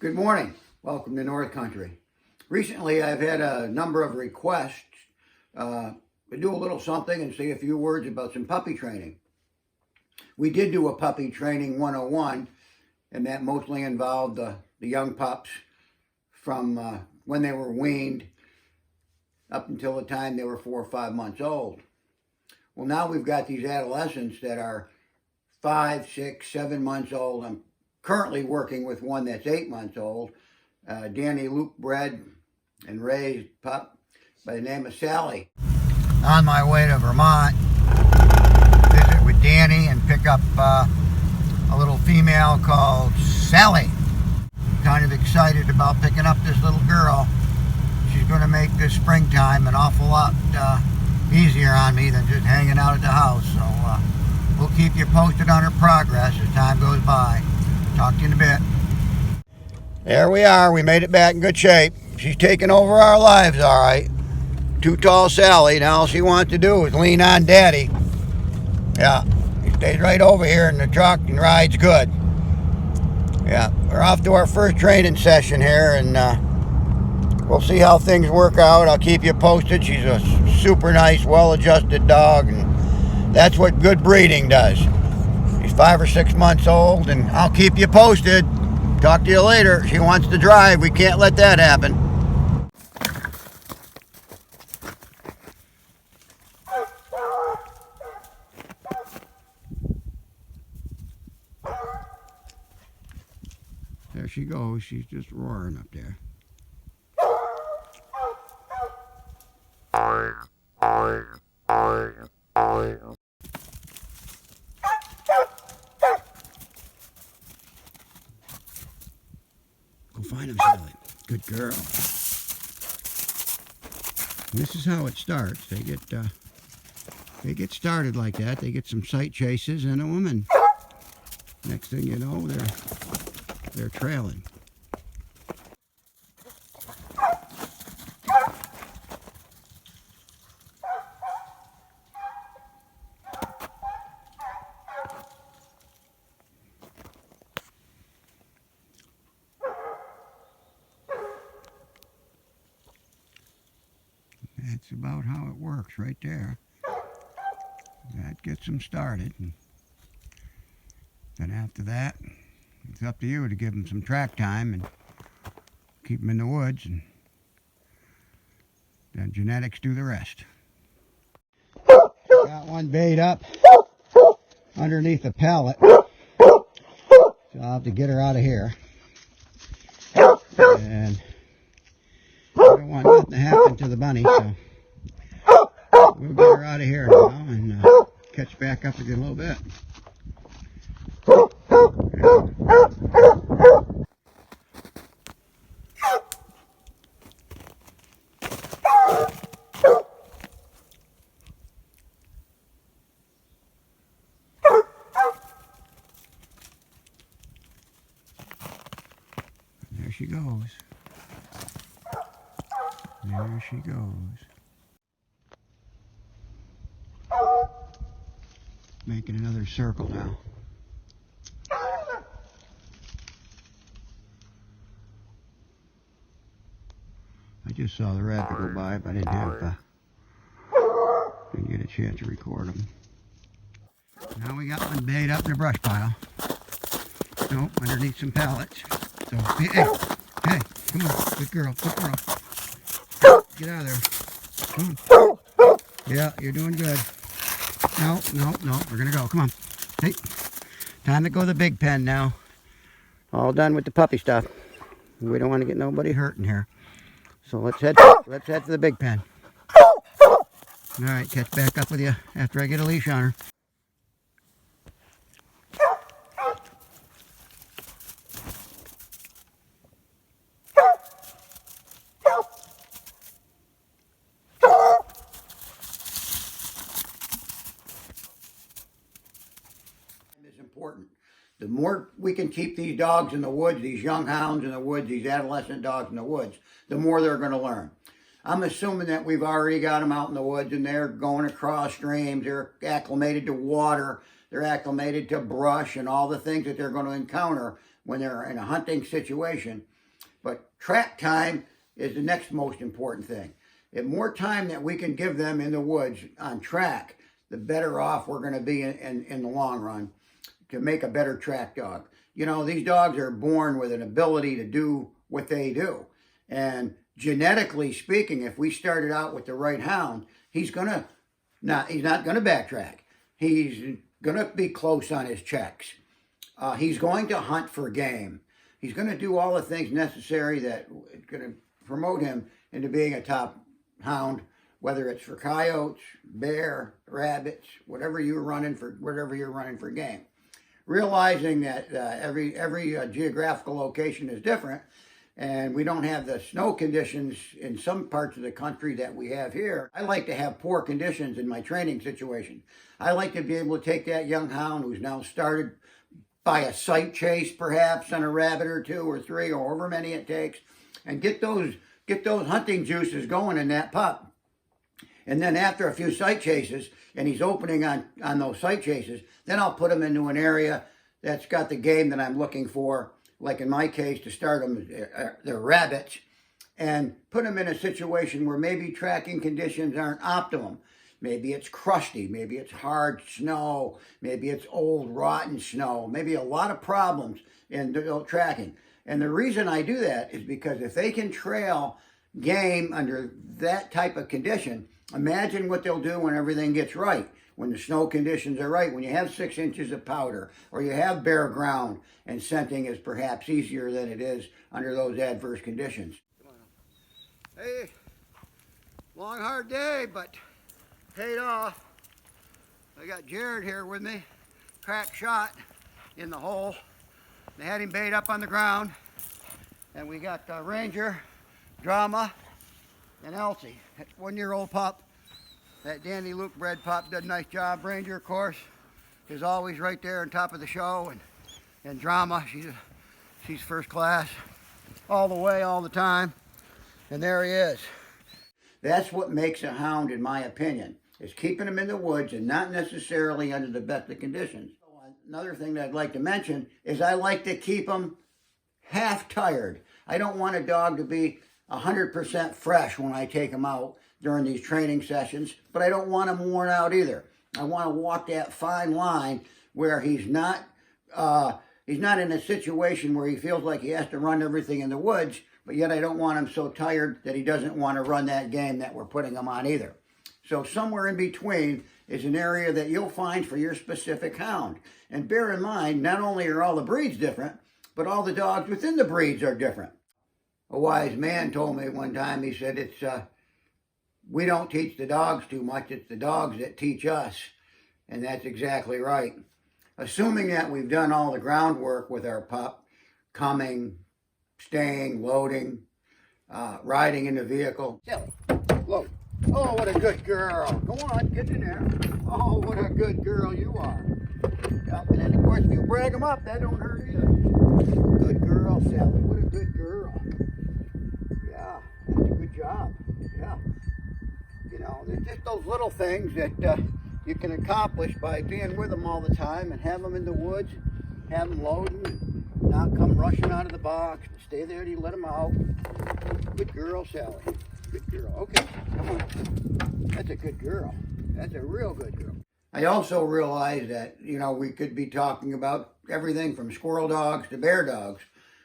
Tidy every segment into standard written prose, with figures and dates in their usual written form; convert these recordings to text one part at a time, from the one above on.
Good morning. Welcome to North Country. Recently, I've had a number of requests to do a little something and say a few words about some puppy training. We did do a puppy training 101, and that mostly involved the young pups from when they were weaned up until the time they were 4 or 5 months old. Well, now we've got these adolescents that are 5, 6, 7 months old. I'm currently working with one that's 8 months old. Danny Luke bred and raised pup by the name of Sally. On my way to Vermont, visit with Danny and pick up a little female called Sally. I'm kind of excited about picking up this little girl. She's going to make this springtime an awful lot easier on me than just hanging out at the house. So we'll keep you posted on her progress as time goes by. Talk to you in a bit. There we are. We made it back in good shape. She's taking over our lives, all right. Too tall Sally. Now all she wants to do is lean on Daddy. Yeah, he stays right over here in the truck and rides good. Yeah, we're off to our first training session here, and we'll see how things work out. I'll keep you posted. She's a super nice, well-adjusted dog, and that's what good breeding does. She's 5 or 6 months old, and I'll keep you posted. Talk to you later. She wants to drive. We can't let that happen. There she goes. She's just roaring up there. Go find him, Sally. Good girl. This is how it starts. They get started like that. They get some sight chases and a woman. Next thing you know, they're trailing. That's about how it works right there. That gets them started. And then after that, it's up to you to give them some track time and keep them in the woods, and then genetics do the rest. Got one bait up underneath a pallet, so I'll have to get her out of here. And I don't want nothing to happen to the bunny, so we'll get her out of here now and catch back up again a little bit. There she goes. There she goes. Making another circle now. I just saw the rabbit go by, but I didn't get a chance to record them. Now we got one bait up in the brush pile. Nope, underneath some pallets. So, hey, come on, good girl, good girl. Get out of there. Come on. Yeah, you're doing good. No, we're gonna go. Come on. Hey, time to go to the big pen now. All done with the puppy stuff. We don't want to get nobody hurt in here. So let's head to the big pen. All right, catch back up with you after I get a leash on her. Is important. The more we can keep these dogs in the woods, these young hounds in the woods, these adolescent dogs in the woods, the more they're going to learn. I'm assuming that we've already got them out in the woods and they're going across streams. They're acclimated to water. They're acclimated to brush and all the things that they're going to encounter when they're in a hunting situation. But track time is the next most important thing. The more time that we can give them in the woods on track, the better off we're going to be in the long run to make a better track dog. You know, these dogs are born with an ability to do what they do. And genetically speaking, if we started out with the right hound, he's not going to backtrack. He's going to be close on his checks. He's going to hunt for game. He's going to do all the things necessary that are going to promote him into being a top hound, whether it's for coyotes, bear, rabbits, whatever you're running for game. Realizing that every geographical location is different, and we don't have the snow conditions in some parts of the country that we have here. I like to have poor conditions in my training situation. I like to be able to take that young hound who's now started by a sight chase, perhaps on a rabbit or two or three or however many it takes, and get those hunting juices going in that pup. And then after a few sight chases, and he's opening on those sight chases, then I'll put him into an area that's got the game that I'm looking for, like in my case, to start them, they're rabbits, and put them in a situation where maybe tracking conditions aren't optimum. Maybe it's crusty, maybe it's hard snow, maybe it's old rotten snow, maybe a lot of problems in tracking. And the reason I do that is because if they can trail game under that type of condition, imagine what they'll do when everything gets right, when the snow conditions are right, when you have 6 inches of powder, or you have bare ground, and scenting is perhaps easier than it is under those adverse conditions. Hey, long hard day, but paid off. I got Jared here with me, crack shot in the hole. They had him bait up on the ground, and we got Ranger, Drama, and Elsie. That 1-year-old pup, that Dandy Luke bred pup, did a nice job. Ranger, of course, is always right there on top of the show, and Drama, she's first class, all the way, all the time, and there he is. That's what makes a hound, in my opinion, is keeping him in the woods and not necessarily under the best of conditions. Another thing that I'd like to mention is I like to keep them half tired. I don't want a dog to be 100% fresh when I take him out during these training sessions, but I don't want him worn out either. I want to walk that fine line where he's not in a situation where he feels like he has to run everything in the woods, but yet I don't want him so tired that he doesn't want to run that game that we're putting him on either. So somewhere in between is an area that you'll find for your specific hound. And bear in mind, not only are all the breeds different, but all the dogs within the breeds are different. A wise man told me one time, he said, we don't teach the dogs too much, it's the dogs that teach us. And that's exactly right. Assuming that we've done all the groundwork with our pup, coming, staying, loading, riding in the vehicle. Load. Oh, what a good girl. Go on, get in there. Oh, what a good girl you are. Yep. And then, of course, if you brag them up, that don't hurt either. Good girl, Sally. What a good girl. Yeah, that's a good job. Yeah. You know, it's just those little things that you can accomplish by being with them all the time and have them in the woods, have them loading, not come rushing out of the box. Stay there till you let them out. Good girl, Sally. Good girl. Okay, come on. That's a good girl. That's a real good girl. I also realize that, you know, we could be talking about everything from squirrel dogs to bear dogs.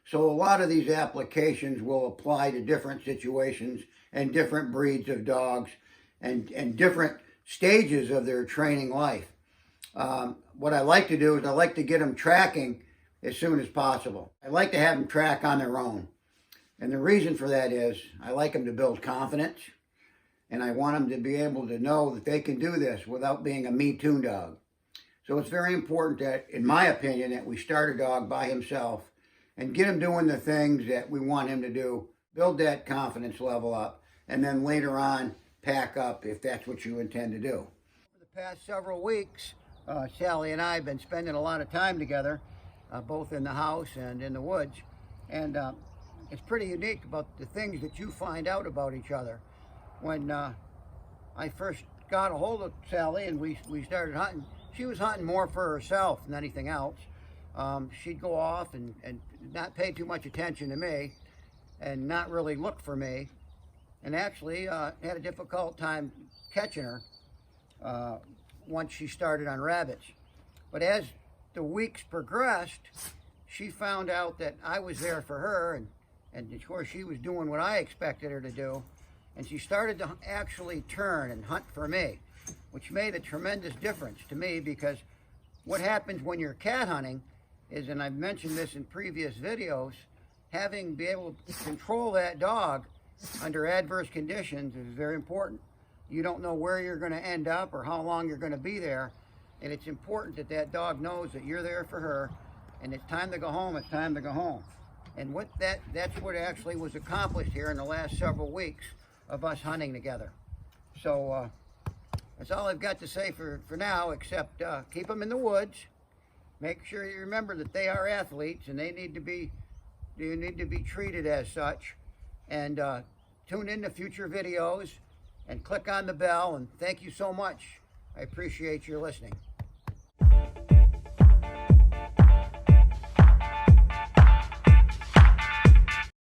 So a lot of these applications will apply to different situations and different breeds of dogs and different stages of their training life. What I like to do is I like to get them tracking as soon as possible. I like to have them track on their own. And the reason for that is I like them to build confidence, and I want them to be able to know that they can do this without being a me-too dog. So it's very important that, in my opinion, that we start a dog by himself and get him doing the things that we want him to do, build that confidence level up, and then later on pack up if that's what you intend to do. For the past several weeks, Sally and I have been spending a lot of time together, both in the house and in the woods, and it's pretty unique about the things that you find out about each other. When I first got a hold of Sally and we started hunting, she was hunting more for herself than anything else. she'd go off and not pay too much attention to me and not really look for me, and actually had a difficult time catching her once she started on rabbits. But as the weeks progressed, she found out that I was there for her, and of course she was doing what I expected her to do, and she started to actually turn and hunt for me, which made a tremendous difference to me, because what happens when you're cat hunting is, and I've mentioned this in previous videos, be able to control that dog under adverse conditions is very important. You don't know where you're going to end up or how long you're going to be there, and it's important that that dog knows that you're there for her, and it's time to go home, it's time to go home. And that's what actually was accomplished here in the last several weeks of us hunting together. So that's all I've got to say for now, except keep them in the woods. Make sure you remember that they are athletes and they need to be treated as such. And tune in to future videos and click on the bell. And thank you so much. I appreciate your listening.